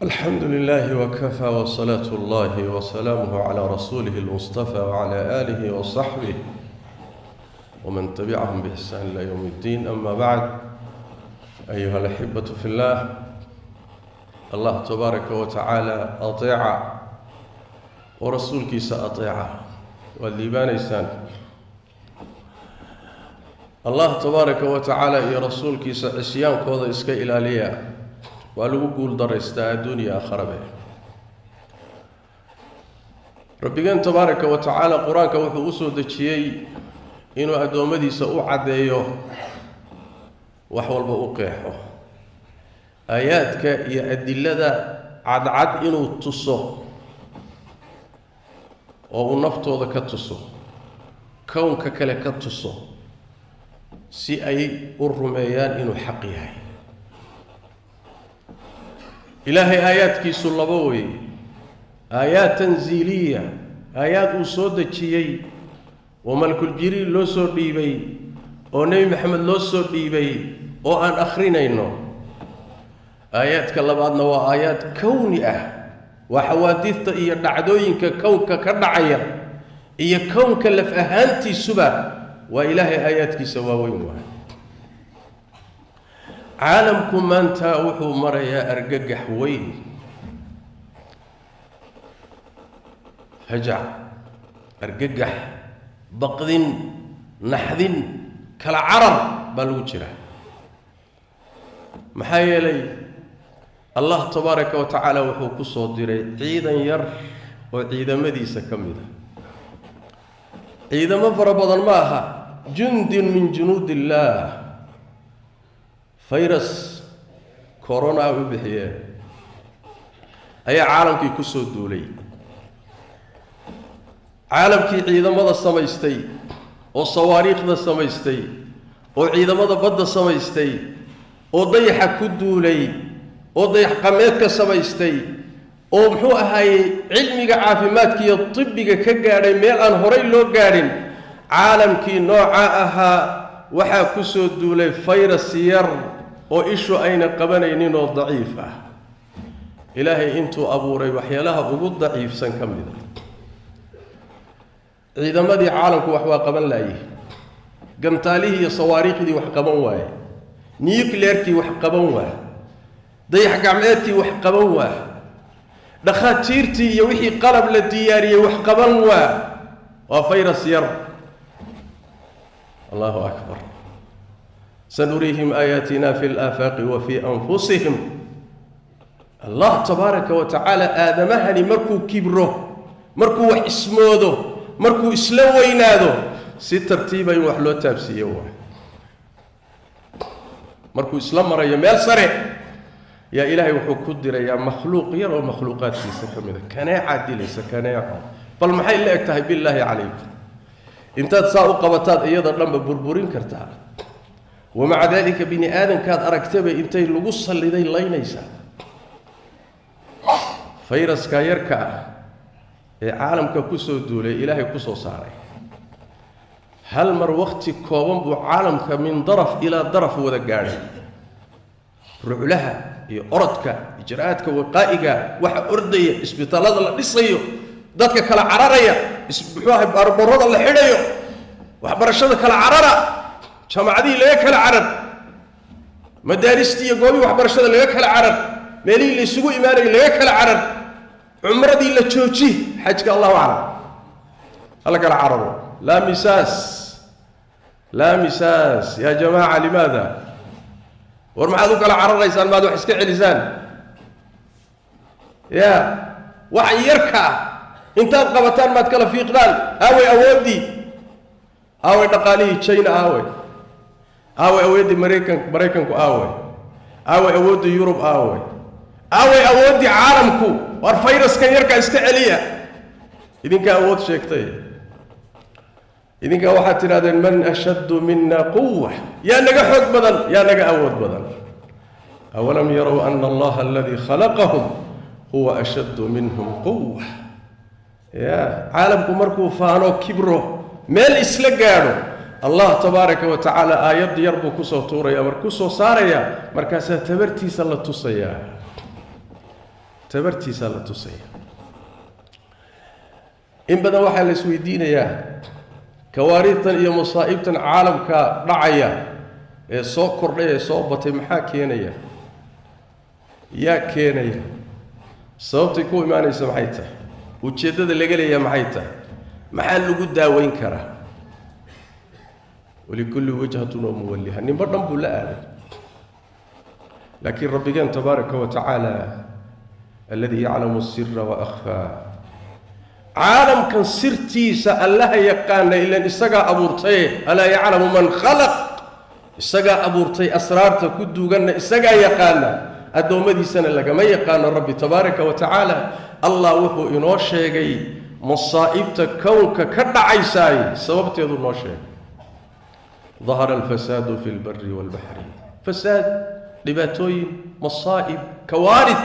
الحمد لله وكفى وصلاة الله وسلامه على رسوله المصطفى وعلى آله وصحبه ومن تبعهم بإحسان إلى يوم الدين. أما بعد، أيها الأحبة في الله، الله تبارك وتعالى أطيع ورسولك سأطيع والليبان إنسان. الله تبارك وتعالى يا رسولك سعسيان كوضا إسكا إلاليا ولو قول درستا الدنيا خربه. ربنا تبارك وتعالى قرآنك وحو أسود الشيء إنو أدومدي سأعديه وحوال بأوقعه آياتك يا أدلة عد إنو تصو ونفتو ذا كتصو كونك كلا كتصو سي أي الرميان إنو حقيهي إلهي آيات كيسو اللبوي، آيات تنزيلية، آيات أسودة شيء وملك الجريل لو سور ديبي ونبي محمد لو سور ديبي وأن أخرين إنه آيات كاللبادنا وآيات كونية وحوادث إيا دعدوين ككونك كدعية إيا كونك لفأهانتي سبا وإلهي آيات كيسواوين واحد. عالمكم من تاوحوا مريا أرقق حوين فجع أرقق بقذ نحذ كالعرر بلوجرة محايا لي الله تبارك وتعالى وحو كسو ديري عيدا ير وعيدا مديسة كميدا عيدا مفربضا ماها جند من جنود الله فيروس كورونا وبحيه أي عالمكي كسو دولي عالمكي عيدمada samaystay oo sawaariikhda samaystay oo ciidamada badda samaystay oo dayaxa ku duulay oo dayax qameedka samaystay oo muxuu ahaayay cilmiga caafimaadka iyo tibbiga ka gaadhay meel aan horay loo gaadhin caalamkii nooca ahaa waxa ku soo duulay virus yar oo ishu ayna qabanaynin oo daciif ah. ilaahay intuu abuuray waxyaalaha ugu daciifsan kamid ah ciidamadii caalamku wax waa qaban laayay gamtaalihii iyo sawaariikhdii wax qaban waaye nuclearkii wax qaban waaye dayax gacmeedkii wax qaban waaye dhakhaatiirtii iyo wixii qalab la diyaariyay wax qaban waa virus yar. الله أكبر. سنريهم آياتنا في الآفاق وفي أنفسهم. الله تبارك وتعالى آدمهني مركو كبره مركو اسموده مركو إسلويناده سترتيبا وحلو تابسيه مركو إسلام مريم يالسري يا إلهي وحو كدر يا مخلوق يرى مخلوقات في سكمده كناعة ليس كناعة فالمحي اللي اكتهي بالله عليكم intaad saa u qabataad iyada dhanba burburin kartaa wama dalika bini aadan kaad aragtaba intay lagu saliday laynaysa fayraska yarka ee caalamka ku soo duulay ilaahay ku soo saaray hal mar waqti kooban buu caalamka min daraf ila daraf wada gaaray ruulaha iyo orodka ijraadka waqaa'iga waxa ordaya isbitaalada la dhisayo dadka kala cararaya isbuuxaha barbarada la xidhayo waxbarashada kala carara jaamacadii laga kala carar madaaristii iyo goobi waxbarashada laga kala carar meelihii la isugu imaanay laga kala carar umradii la jooji xajka Allahu a'lam hala kala cararo la misas ya jamaa limaada war maxaad u kala cararaysaan maad wax iska celisaan ya wax yarka intaad qabataan maad kala fiiqdaan aaway awoodii aaway dhaqaalihii China aaway awoodii Mareykanku aaway awoodii Yurub aaway awoodii caalamku war fayraskan yarka iska celiya idinka awood sheegtay idinka waxaad tiraadeen man ashaddu minna quwwa yaa naga xoog badan yaa naga awood badan awalam yaraw anna allaha alladhi khalaqahum huwa ashaddu minhum quwwa يا عالمكم مركو فانو كبرو ميل إسلا قالوا الله تبارك وتعالى آيات يربو كسو توريا مركوسو ساريا مركاسا تبرتي سلا تصيا tabartiisa la tusaya in badan waxaa la isweydiinayaa kawaariidtan iyo musaa'ibtan caalamka dhacaya ee soo kordhay ee soo batay maxaa keenaya yaa keenaya sababtay ku imaanaysa maxay tahay ujeeddada laga leeyahay maxay tahay maxaa lagu daaweyn karaa walikulli wajhatun muwalliha ninba dhan buu la aaday laakiin rabbigeen tabaaraka wa tacaala alladii yaclamu sirra wa akhfaa caalamkan sirtiisa allaha yaqaana ilan isagaa abuurtay alaa yaclamu man khalaq isagaa abuurtay asraarta ku duuganna isagaa yaqaana addoommadiisana lagama yaqaano rabbi tabaaraka wa tacaala allah wuxuu inoo sheegay masaa'ibta kownka ka dhacaysaay sababteedu noo sheegay ظهر الفساد في البر والبحر فساد dhibaatooyin masaa'ib kawaarith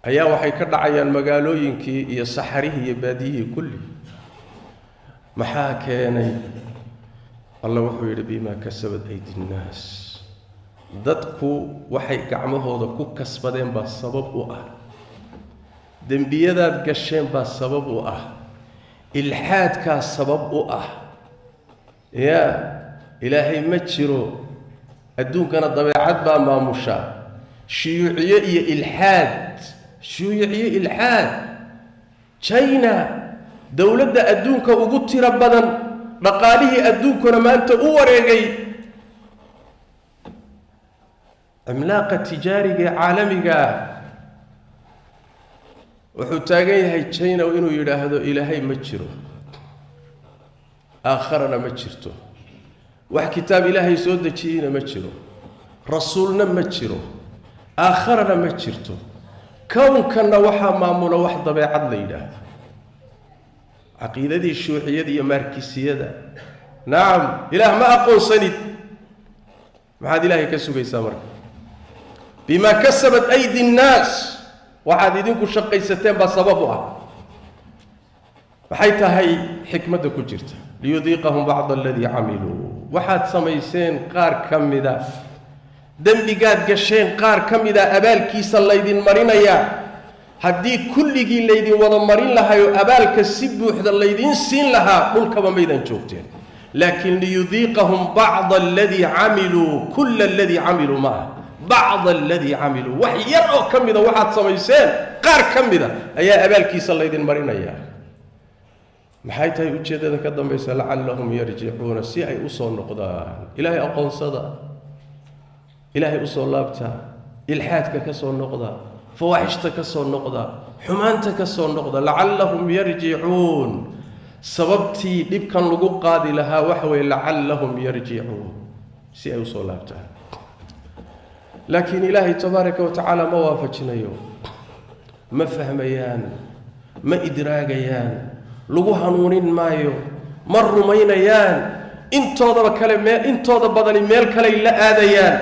ayaa waxay ka dhacayaan magaalooyinkii iyo saxarihii iyo baadiyihii kulli maxaa keenay allah wuxuu yidhi bimaa kasabad aydi nnaas dadku waxay gacmahooda ku kasbadeen baa sabab u ah dembiyadaad gasheen baa sabab u ah ilxaadkaa sabab u ah yaa ilaahay ma jiro adduunkana dabeecad baa maamusha shuyuuciye iyo ilxaad shuyuuciye ilxaad china dowladda adduunka ugu tiro badan dhaqaalihii adduunkuna maanta u wareegay cimlaaqa tijaariga caalamiga wuxuu taagan yahay china inuu yidhaahdo ilaahay ma jiro aakharana ma jirto wax kitaab ilaahay soo dejiyeyna ma jiro rasuulna ma jiro aakharana ma jirto kownkanna waxaa maamula wax dabeecad la yidhaahdo caqiidadii shuuciyada iyo maarkisiyada nacam ilaah ma aqoonsanid maxaad ilaahay ka sugaysaa marka bimaa kasabat aydi nnaas waxaad idinku shaqaysateen baa sabab u ah maxay tahay xikmadda ku jirta liyudiiqahum bacda aladii camiluu waxaad samayseen qaar ka mida dembigaad gasheen qaar ka mida abaalkiisa laydin marinayaa haddii kulligii laydin wada marin lahayo abaalka si buuxda laydin siin lahaa dhulkaba maydan joogteen laakiin liyudiiqahum bacda aladii camiluu kulla aladii camiluu maaha bacda aladii camiluu wax yar oo ka mida waxaad samayseen qaar ka mida ayaa abaalkiisa laydin marinayaa maxay tahay ujeeddada ka dambaysa lacallahum yarjicuuna si ay u soo noqdaan ilaahay aqoonsada ilaahay u soo laabta ilxaadka ka soo noqda fawaaxishta ka soo noqda xumaanta ka soo noqda lacallahum yarjicuun sababtii dhibkan lagu qaadi lahaa waxa weeye lacallahum yarjicuun si ay u soo laabtaan laakiin ilaahay tabaaraka wa tacaala ma waafajinayo ma fahmayaan ma idraagayaan lagu hanuunin maayo ma rumaynayaan intooda badani meel kaley la aadayaan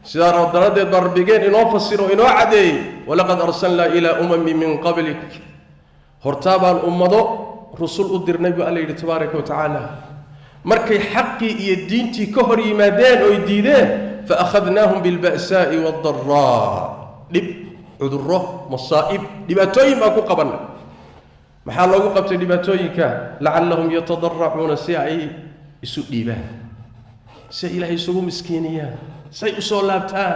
sidaa daraaddeed baa rabbigeen inoo fasiro inoo cadeeyey walaqad arsalnaa ilaa umamin min qablik hortaa baan ummado rusul u dirnay buu alla yidhi tabaaraka wa tacaala markay xaqii iyo diintii ka hor yimaadeen oy diideen fa akhadnaahum bilba'saa'i waaddaraa dhib cudurro masaa'ib dhibaatooyin baan ku qabannay maxaa loogu qabtay dhibaatooyinka lacallahum yatadaracuuna si ay isu dhiibaan si ay ilaahay isugu miskiiniyaan say u soo laabtaan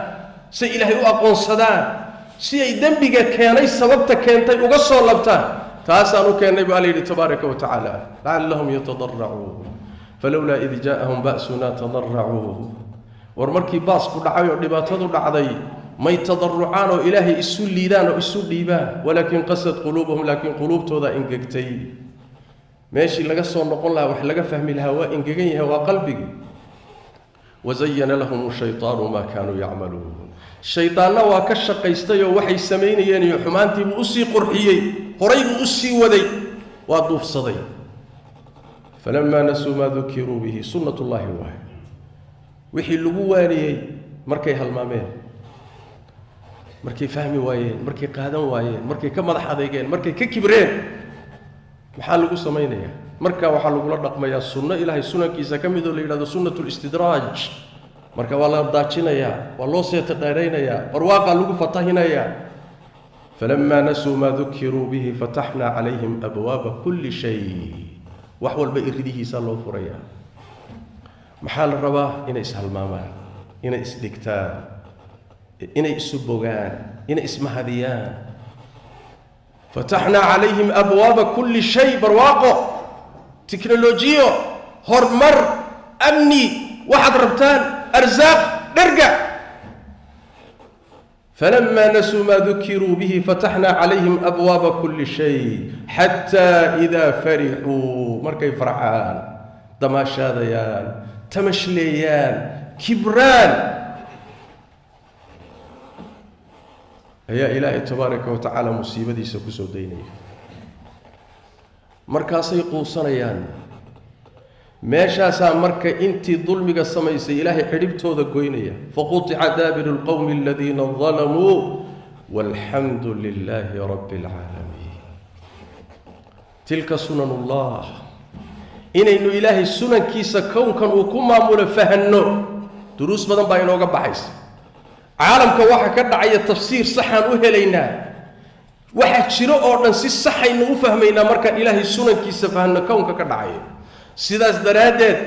say ilaahay u aqoonsadaan si ay dembiga keenay sababta keentay uga soo laabtaan taasaan u keennay buu alla yidhi tabaaraka wa tacaala lacallahum yatadaracuun falowlaa id jaa'ahum ba'sunaa tadaracuu war markii baasku dhacay oo dhibaatadu dhacday may tadarucaan oo ilaahay isu liidaan oo isu dhiibaan walaakin qasad quluubuhum laakiin quluubtooda ingegtay meeshii laga soo noqon lahaa wax laga fahmi lahaa waa ingegan yahay waa qalbigii wazayana lahum shaytaanu maa kaanuu yacmaluun shaydaanna waa ka shaqaystay oo waxay samaynayeen iyo xumaantiibuu usii qurxiyey horay buu usii waday waa duufsaday falamaa nasuu maa dukiruu bihi sunnat ullaahi waay wixii lagu waaniyey markay halmaameen markay fahmi waayeen markay qaadan waayeen markay ka madax adeegeen markay ka kibreen maxaa lagu samaynayaa markaa waxaa lagula dhaqmayaa sunno ilaahay sunankiisa ka midoo la yidhahdo sunnatu listidraaj marka waa la daajinayaa waa loo seeta dheeraynayaa barwaaqaa lagu fatahinayaa فلما نسوا ما ذكروا به فتحنا عليهم أبواب كل شيء وحول بإرده سالو فريا محال الرباه إنا إسهل مامان إنا إسدكتان إنا إسبوغان إنا إسمهديان فتحنا عليهم أبواب كل شيء برواقه تكنولوجيا هرمر أمني واحد ربطان أرزاق نرجع فلما نسوا ما ذكروا به فتحنا عليهم أبواب كل شيء حتى إذا فرحوا مركي فرحان دماشاديان تمشليان كبران يا إلهي تبارك وتعالى مصيبتي سكسو ديني مركاسي قوصنيان meeshaasaa marka intii dulmiga samaysay ilaahay xidhibtooda goynaya faqutica daabiru lqowmi aladiina dalamuu walxamdu lilaahi rabbi alcaalamiin tilka sunan ullah inaynu ilaahay sunankiisa kownkan uu ku maamulo fahanno duruus badan baa inooga baxaysa caalamka waxa ka dhacaya tafsiir saxaan u helaynaa waxa jiro oo dhan si saxaynu u fahmaynaa markaan ilaahay sunankiisa fahanno kownka ka dhacaya sidaas daraadeed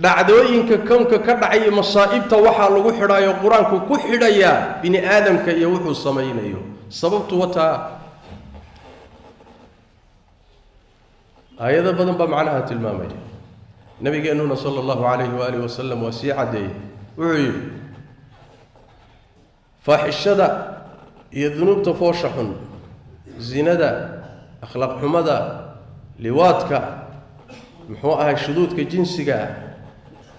dhacdooyinka kownka ka dhacay masaa'ibta waxa lagu xidhayo quraanku ku xidhaya bini aadamka iyo wuxuu sameeynayo sababtu wata ayada badan ba macnaha tilmaamay nabigeennuna sallallahu alayhi wa alihi wasallam wasiicaday wuxuu faaxishada iyo dunuubta foosha xun zinada akhlaaq xumada liwaadka muxuu ahay shuduudka jinsiga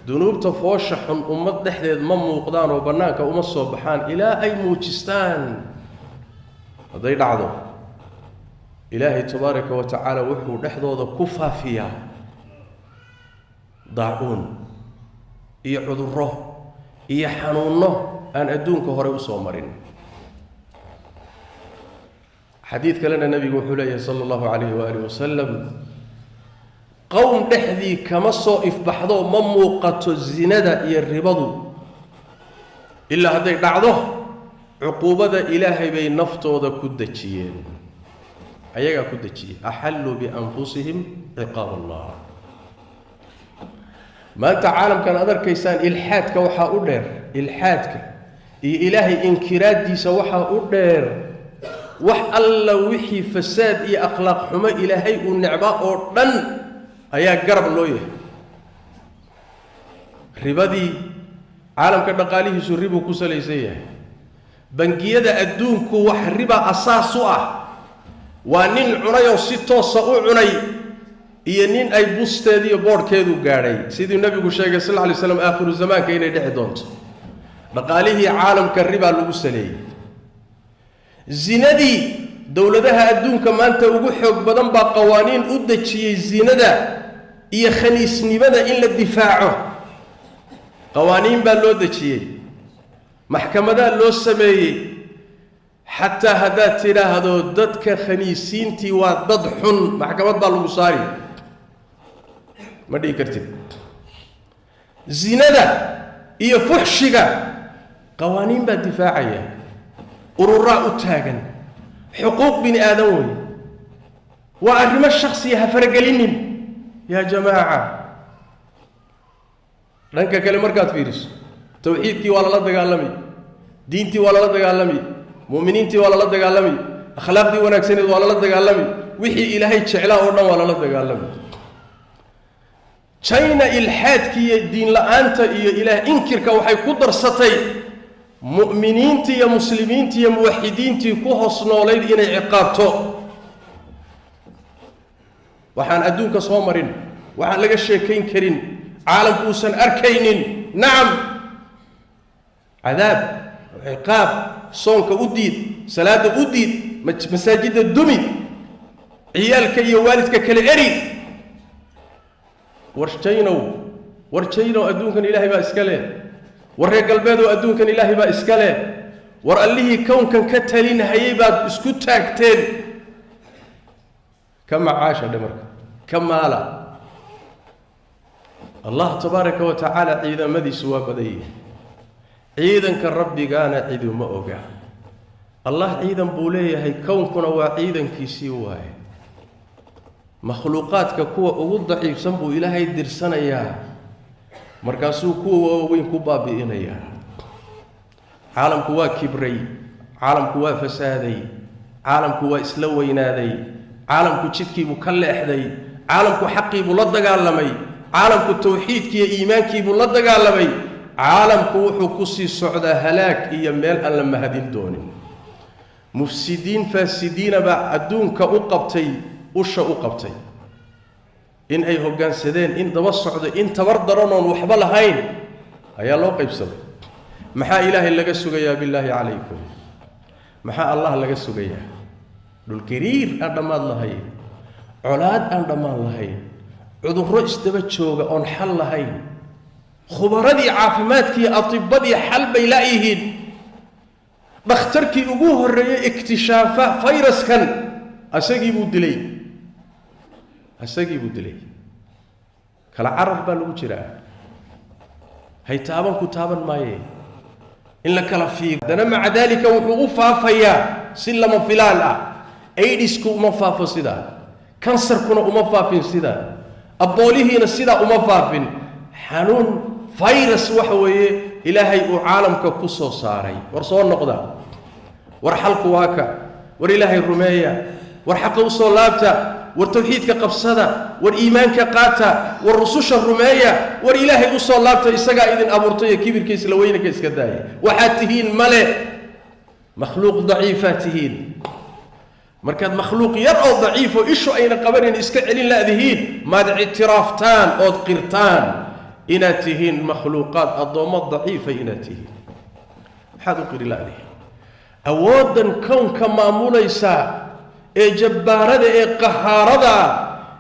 dunuubta foosha xun ummad dhexdeed ma muuqdaan oo banaanka uma soo baxaan ilaa ay muujistaan haday dhacdo ilaahay tabaaraka wa tacaala wuxuu dhexdooda ku faafiyaa daacuun iyo cudurro iyo xanuunno aan adduunka hore u soo marin xadiid kalena nabigu wuxuu leeyahay sallallahu alayhi wa alihi wasallam qowm dhexdii kama soo ifbaxdo ma muuqato zinada iyo ribadu ilaa hadday dhacdo cuquubada ilaahay bay naftooda ku dejiyeen ayagaa ku dejiyey axalluu bianfusihim ciqaab allah maanta caalamkan aad arkaysaan ilxaadka waxaa u dheer ilxaadka iyo ilaahay inkiraadiisa waxaa u dheer wax alla wixii fasaad iyo akhlaaq xumo ilaahay uu necba oo dhan ayaa garab loo yahay ribadii caalamka dhaqaalihiisu ribu ku salaysan yahay bangiyada adduunku wax riba asaas u ah waa nin cunay oo si toosa u cunay iyo nin ay busteedii iyo boodhkeedu gaadhay sidii nabigu sheegay sal alla alay slam aakhiru zamaanka inay dhici doonto dhaqaalihii caalamka riba lagu saleeyey zinadii dowladaha adduunka maanta ugu xoog badan baa qawaaniin u dejiyey zinada iyo khaniisnimada in la difaaco qawaaniin baa loo dejiyey maxkamadaa loo sameeyey xataa haddaad tidhaahdo dadka khaniisiintii waa dad xun maxkamad baa lagu saari ma dhihi kartid zinada iyo fuxshiga qawaaniin baa difaacaya ururaa u taagan xuquuq bini aadan wey waa arrimo shakhsiya ha faragelinin yaa jamaaca dhanka kale markaad fiiriso tawxiidkii waa lala dagaalamay diintii waa lala dagaalamay mu'miniintii waa lala dagaalamay akhlaaqdii wanaagsaneed waa lala dagaalamay wixii ilaahay jeclaa oo dhan waa lala dagaalamay china ilxaadkii iyo diin la'aanta iyo ilaah inkirka waxay ku darsatay mu'miniintii iyo muslimiintii iyo muwaxidiintii ku hoos noolayd inay ciqaabto waxaan adduunka soo marin waxaan laga sheekayn karin caalamku uusan arkaynin nacam cadaab ciqaab soonka u diid salaada u diid masaajidda dumi ciyaalka iyo waalidka kale eri warjaynow adduunkan ilaahay baa iska leh war reer galbeedow adduunkan ilaahay baa iska leh war allihii kownkan ka talinhayay baad isku taagteen ka macaasha dhe marka ka maala allah tabaaraka wa tacaala ciidamadiisu waa badan yihi ciidanka rabbigaana ciduma oga الله عيدا بوليه هي كونكنا وعيدا كيسي واي مخلوقات ككوة أغض ضعيف سنبو إلهي الدرسنا يا مركاسو كوة وين كوبا بإنا يا عالم كوا كبري عالم كوا فسادي عالم كوا إسلوينادي عالم كو تشتكي مكلح دي عالم كو حقي بلدق علمي عالم كو توحيد كي إيمانكي بلدق علمي عالم كو حكوسي السعودة هلاك إيا ميل أن لما هدين دوني مفسدين فاسدين بعدون كأقبتي وش أقبتي إن أي هجان سدين إن دوسعد إن تبردرون وحبل هين هيا الله قيب سوي محا إله إلا جسوجيا بالله عليكم محا الله إلا جسوجيا للكرير أندم الله هين علاد أندم الله هين عذر استبت شوجا أن حل هين خبردي عافمات كي أطبادي حل بيلاقيهن بختركي أبوه الرئي اكتشافه فيروس كان أساقيبو الدلي أساقيبو الدلي كلا عرب بالو جرا هي تابن كتابن ماي إن لك لفيق دنا مع ذلك وحوفا فيا سلم فلالا أيديس كو مفافا سدا كانسر كنا مفافين سدا أبوليه نسدا مفافين حنون فيروس وحوي إلهي وعالم كقصة صاري ورصون نقدا ورحلق واكا ورإلهي الرمية ورحق وصولابتا والتوحيد كقفصدا والإيمان كقاتا والرسوش الرمية والإلهي وصولابتا إساقا إذن أبورتية كبير كيس لوين كيس كداي وحاتهين ملئ مخلوق ضعيفاتهين مركز مخلوق يرأو ضعيف وإشو أين قبرين إسكعلين لأذهين ماذا اعترافتان أو قرتان إناتهين مخلوقات الضوامات ضعيفة إناتهين هذا قيل الله عليه أودا كون كما موليسا إيه جبارة إيه قهارة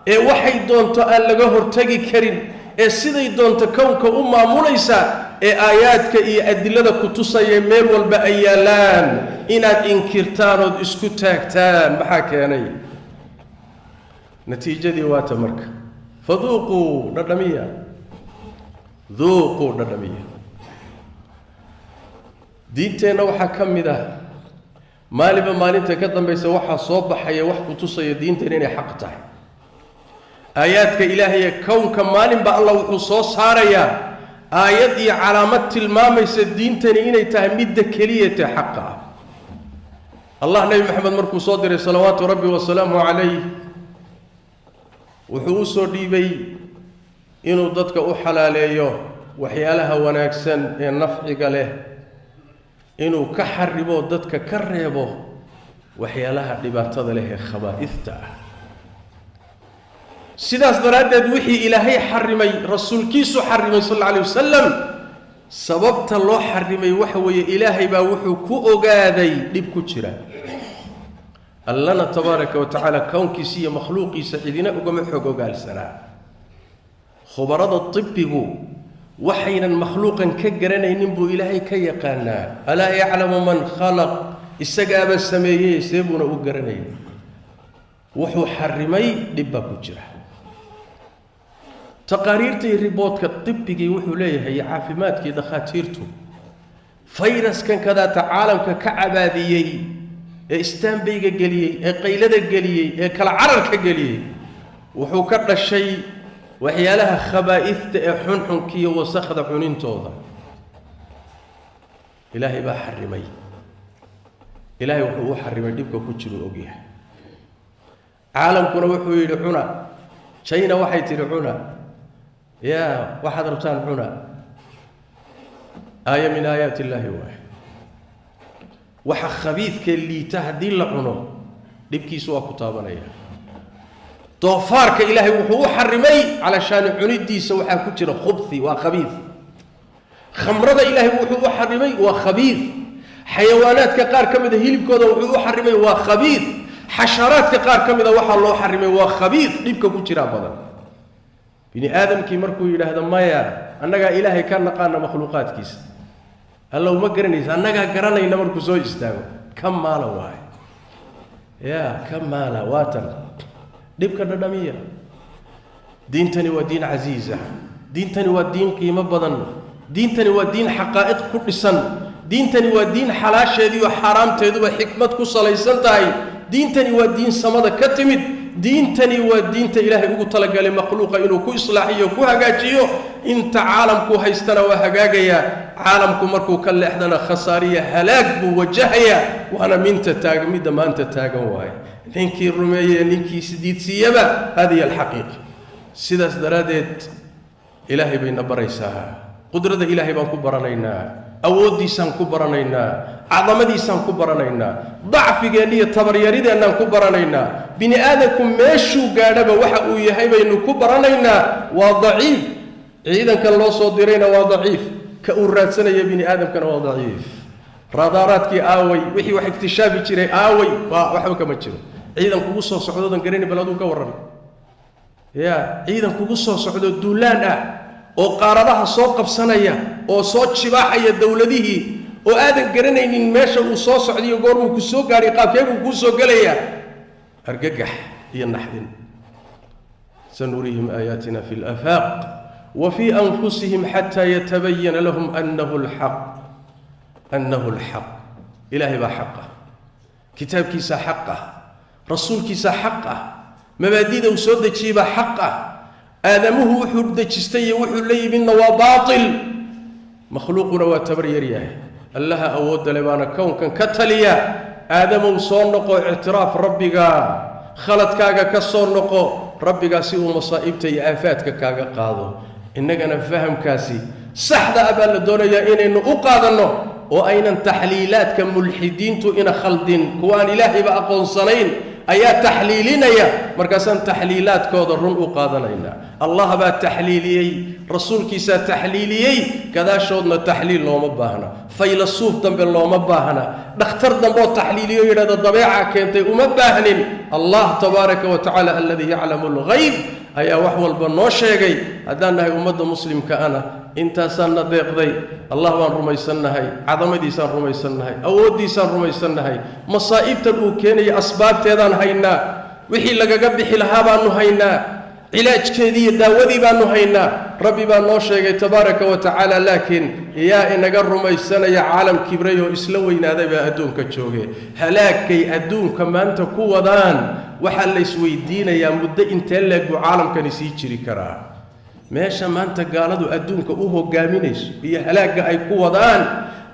إيه وحي دونتا ألغا هرتاقي كرين إيه سيدي دونتا كون كأمة موليسا إيه آياتك إيه أدلة كتوسا يمير والبأيالان إنات إنكرتان ود إسكتاكتان بحاكياني نتيجة دي واتمرك فذوقوا ندمية ذوقوا ندمية دينتين وحا كمدا مالي بمالين تكدن بيس وحا صوب حيا وحكو تصي دينتين إني حق تاي آياتك إلهية كون كمالين با الله وحو صوص هاريا آيات علامات الماميس دينتين إني تهميد كلية حقا الله نبي محمد مركو صادر صلوات ربي وسلامه عليه وحو صديبي إنه ضدك أحلاليه وحيالها وناكسن النفع له إنه كحربه ضدك كربه وحيالها لباتض له خبائثته سيداس درادد وحي إلهي حرمي رسول كيسو حرمي صلى الله عليه وسلم سببت الله حرمي وحوي إلهي باوحو كو أغادي لبكو تشرا اللنا تبارك وتعالى كون كيسية مخلوقي سعيدنا وقمحوكو قال سلام خبرات الطب وحينا مخلوقا كجرنا ينبو إلهي كي يقانا ألا يعلم من خلق السجاب السماية سيبنا وجرنا وحو حرمي لبا كجرا تقاريرتي ريبوت كالطب كي وحو ليه هي عافمات كي دخاتيرتو فيروس كان كذا تعالم كعباديي استنبيق قليي قيلة قليي كالعرر كقليي وحو كرنا الشيء وحيالها خبائث حنحن كي وسخذ حنين توضا إلهي با حرمي إلهي وحو حرمي ديبك كتشلو أوجيه عالم كنا وحو يلحونا شينا وحي تلحونا يا واحد ربطان حونا آية من آيات الله واحد وحا خبيث كاللي تهدي لعنه ديبكي سوا كتابنا يا ضفارك إلهي وحو حرمي علشان عندي سوحا كتير خبثي وخبيث خمرة إلهي وحو حرمي وخبيث حيوانات كقار كمده هيلب كودا وحو حرمي وخبيث حشرات كقار كمده وحا الله حرمي وخبيث ليبك كتير أبدا بني آدم كي مركو إلى هذا ما يا أنك إلهي كان نقانا مخلوقات كيس الله ما قرنيس أنك قرنا ينمركو زوج استاغو كم مالا واي يا كم مالا واتن ديبك الندمية دين تاني ودين عزيزة دين تاني ودين قيمة بدن دين تاني ودين حقائق كل سن diintani waa diin xalaasheedii iyo xaraamteeduba xikmad ku salaysan tahay diintani waa diin samada ka timid diintani waa diinta ilaahay ugu talagalay makhluuqa inuu ku islaaxiyo ku hagaajiyo inta caalamku haystana waa hagaagaya caalamku markuu ka leexdana khasaariya halaag buu wajahaya waana midda maanta taagan waaye ninkii rumeeyey ninkii sidiidsiiyaba hadihi alxaqiiqa sidaas daraaddeed ilaahay bayna baraysaa qudrada ilaahay baan ku baranaynaa awooddiisaan ku baranaynaa cadamadiisaan ku baranaynaa dacfigeenna iyo tabaryarideennaan ku baranaynaa bini aadamku meeshuu gaadhaba waxa uu yahay baynu ku baranaynaa waa daciif ciidankan loo soo dirayna waa daciif ka uu raadsanaya bini aadamkana waa daciif raadaaraadkii aaway wixii wax ikhtishaafi jiray aaway waxba kama jiro ciidan kugu soo socdoodan garani bal aduu ka warran ya ciidan kugu soo socdo duulaan ah oo qaaradaha soo qabsanaya oo soo jibaaxaya dawladihii oo aadan garanaynin meesha uu soo socdiyo goormuu ku soo gaadhay qaabkeebuu kuu soo gelayaa argagax iyo naxdin sanurihim aayaatina fi lafaaq wa fii anfusihim xataa yatabayana lahum annahu alxaq ilaahay baa xaq ah kitaabkiisaa xaq ah rasuulkiisaa xaq ah mabaadida uu soo dejiyey baa xaq ah aadamuhu wuxuu dejistay iyo wuxuu la yimidna waa baatil makhluuquna waa tabar yar yahay allaha awoodda le baana kownkan ka taliya aadamow soo noqo ictiraaf rabbiga khaladkaaga ka soo noqo rabbigaa si uu masaa'ibta iyo aafaadka kaaga qaado innagana fahamkaasi saxda ah baa la doonayaa inaynu u qaadanno oo aynan taxliilaadka mulxidiintu ina khaldin kuwa aan ilaahayba aqoonsanayn ayaa taxliilinaya markaasaan taxliilaadkooda run u qaadanaynaa allah baa taxliiliyey rasuulkiisaa taxliiliyey gadaashoodna taxliil looma baahna faylasuuf dambe looma baahna dhakhtar dambeoo taxliiliyo yidhahda dabeeca keentay uma baahnin allah tabaaraka wa tacaala aladii yaclamu alghayb ayaa wax walba noo sheegay haddaan nahay ummadda muslimka ana intaasaanna deeqday allah baan rumaysannahay cadamadiisaan rumaysannahay awooddiisaan rumaysannahay masaa'ibtan uu keenaya asbaabteedaan haynaa wixii lagaga bixi lahaa baanu haynaa cilaajkeedii iyo daawadii baanu haynaa rabbi baa noo sheegay tabaaraka wa tacaala laakiin yaa inaga rumaysanaya caalam kibray oo isla weynaaday baa adduunka jooge halaagkay adduunka maanta ku wadaan waxaa la isweydiinayaa muddo intee leeg buu caalamkani sii jiri karaa meesha maanta gaaladu adduunka u hogaaminayso iyo halaagga ay ku wadaan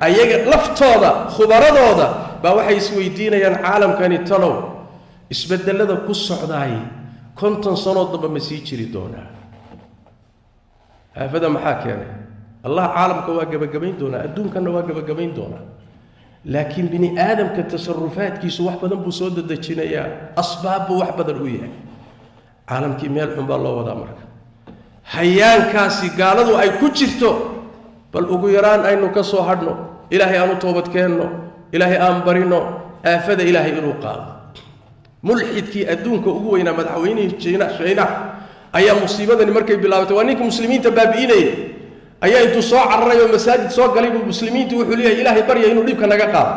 ayaga laftooda khubaradooda baa waxay isweydiinayaan caalamkani talow isbedelada ku socdaay 50 sanoo damba ma sii jiri doonaa aafada maxaa keenay allah caalamka waa gabagabayn doonaa adduunkana waa gabagabayn doonaa laakiin bini aadamka tasarufaadkiisu wax badan buu soo dadejinayaa asbaab buu wax badan u yahay caalamkii meel xun baa loo wadaa marka hayaankaasi gaaladu ay ku jirto bal ugu yaraan aynu ka soo hadhno ilaahay aanu toobad keenno ilaahay aan barino aafada ilaahay inuu qaado mulxidkii adduunka ugu weynaa madaxweynihii shiinaha ayaa musiibadani markay bilaabatay waa ninka muslimiinta baabi'inaya ayaa intuu soo cararay oo masaajid soo galay buu muslimiintu wuxuu leeyahay ilaahay barya inuu dhibka naga qaado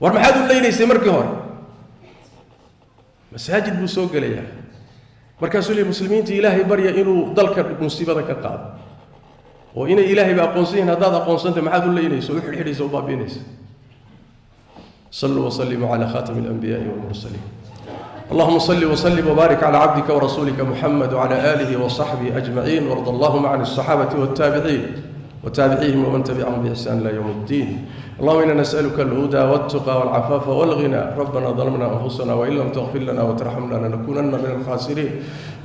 war maxaad u leynaysay markii hore masaajid buu soo gelayaa markaasuu leeyahay muslimiinta ilaahay barya inuu dalka musiibada ka qaado oo inay ilaahay ba aqoonsan yihiin haddaad aqoonsantay maxaad u leynayso u xidhxidhaysa u baabi'inaysa صلوا وسلموا على خاتم الأنبياء والمرسلين اللهم صل وسلم وبارك على عبدك ورسولك محمد وعلى آله وصحبه أجمعين وارض اللهم عن الصحابة والتابعين وتابعيهم ومن تبعهم بإحسان إلى يوم الدين اللهم إنا نسألك الهدى والتقى والعفاف والغنى ربنا ظلمنا أنفسنا وإن لم تغفر لنا وترحمنا لنكونن من الخاسرين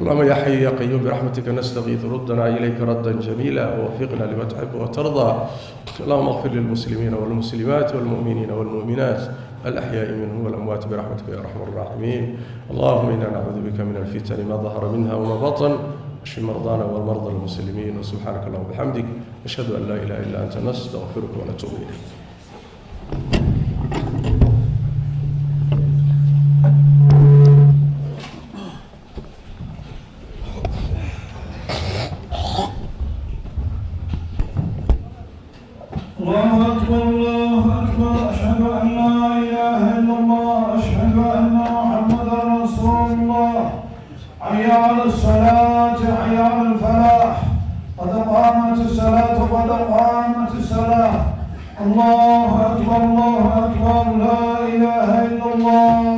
اللهم يا حي يا قيوم برحمتك نستغيث ردنا إليك ردا جميلا ووفقنا لما تحب وترضى اللهم اغفر للمسلمين والمسلمات والمؤمنين والمؤمنات الأحياء منهم والأموات برحمتك يا أرحم الراحمين اللهم إنا نعوذ بك من الفتن ما ظهر منها وما بطن اشف مرضانا والمرضى المسلمين وسبحانك اللهم وبحمدك نشهد أن لا إله إلا أنت نستغفرك ونتوب إليك الله أكبر الله أكبر أشهد أن لا إله إلا الله أشهد أن محمدا رسول الله حي على الصلاة حي على الفلاح قد قامت الصلاة قد قامت الصلاة الله أكبر لا إله إلا الله